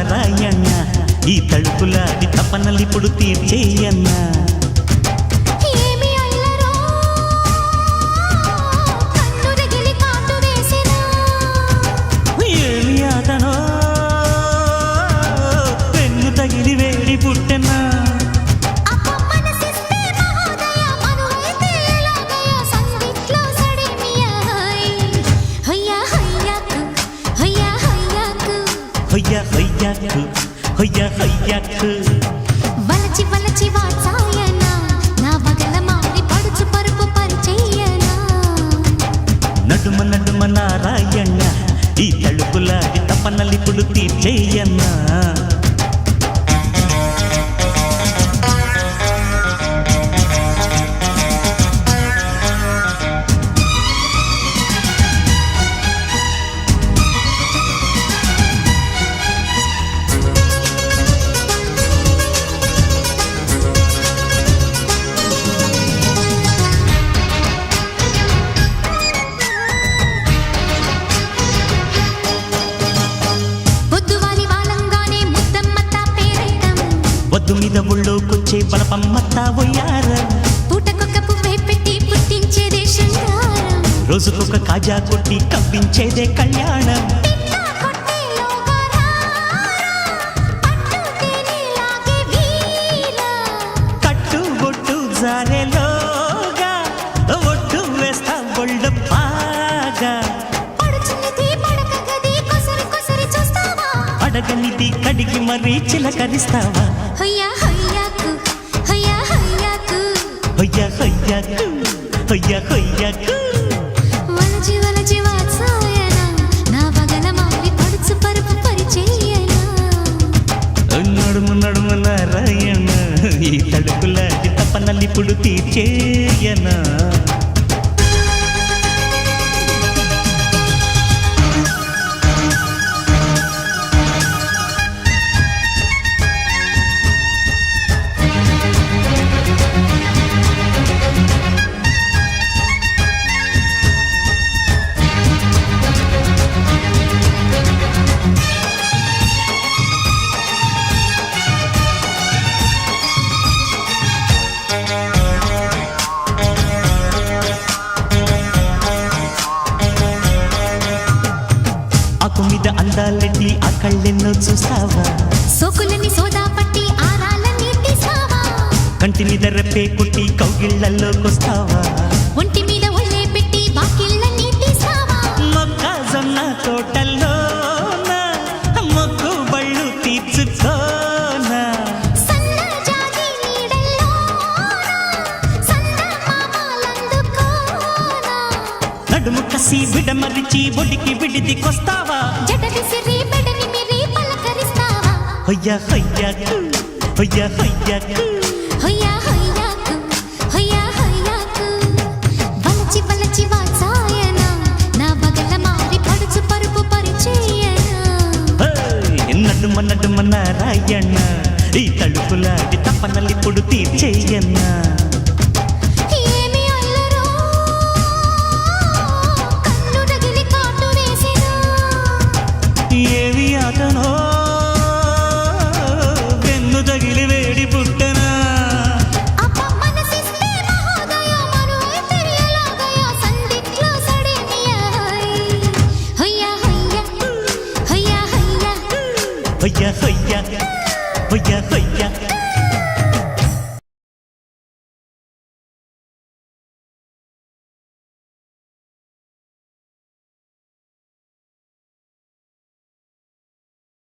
నారాయణ ఈ తడుపులాడి తపనలిప్పుడు తీర్చేయన్నా ఏమి అతనో పెన్ను తగిలి వేడి పుట్టెనా హొయ్యా హొయ్యాకు హొయ్యా హొయ్యాకు వలచి వలచి వాచాయన నా బగల మారి పడుచు పరుపు పరిచయన నడుమ నడుమ నారాయణ ఈ తడుపులాడి తపనలిప్పుడు తీర్చేయన్నా వద్దు మీద ఒళ్ళోకొచ్చే బలపమ్మత్తా వయ్యారం పూటకొక్క పువ్వే పెట్టి పుట్టించేదే శృంగారం రోజుకొక కాజా కొట్టి కవ్వించేదే కళ్యాణం కట్టు బొట్టు జారెలోగా ఒట్టు వేస్తా ఒళ్ళు బాగా అడగనిది కడిగి మరీ చిలకరిస్తావా హొయ్యా హొయ్యాకు హొయ్యా హొయ్యాకు హొయ్యా హొయ్యాకు హొయ్యా హొయ్యాకు వలచి వలచి వాత్సాయన నా బగల మారి పడుచు పరుపు పరిచయన నడుము నడుము నారాయణ ఈ తడుపులాడి తపనలిప్పుడు తీర్చేయనా ఆకు మీద అందాలెట్టి ఆ కళ్ళెన్నో చూసావా సోకులని సోదా పట్టి ఆరాలని తీసావా కంటి మీద రెప్పే కుట్టి కౌగిళ్లలోకొస్తావా ఒంటి మీద ఒళ్ళే పెట్టి బాకిళ్ళని తీసావా మొక్కజొన్న తోటల్లోన మొక్కు బళ్ళు తీర్చుకోనా సన్నజాజి నీడల్లోన సందమామలందుకోనా నడుము కసి విడమరిచి ఒడికి విడిదికొస్తావా జడ విసిరి బెడని మిరి పలకరిస్తావా హొయ్యా హొయ్యాకు హొయ్యా హొయ్యాకు హొయ్యా హొయ్యాకు హొయ్యా హొయ్యాకు వలచి వలచి వాత్సాయన నా బగల మారి పడుచు పరుపు పరిచయన నడుమ నడుమ నారాయణ ఈ తడుపులాడి తపనలిప్పుడు తీర్చేయన్నా ఏమి అల్లరో కన్ను రగిలి కాటు వేసెనా ఏవి అతనో వెన్ను తగిలి వేడి పుట్టనా అప్ప మనసిస్తే మహోదయ మరోయ్ తెలియలాగయ సందిట్లో సడేనియై హొయ్యా హొయ్యా హొయ్యా హొయ్యా హొయ్యా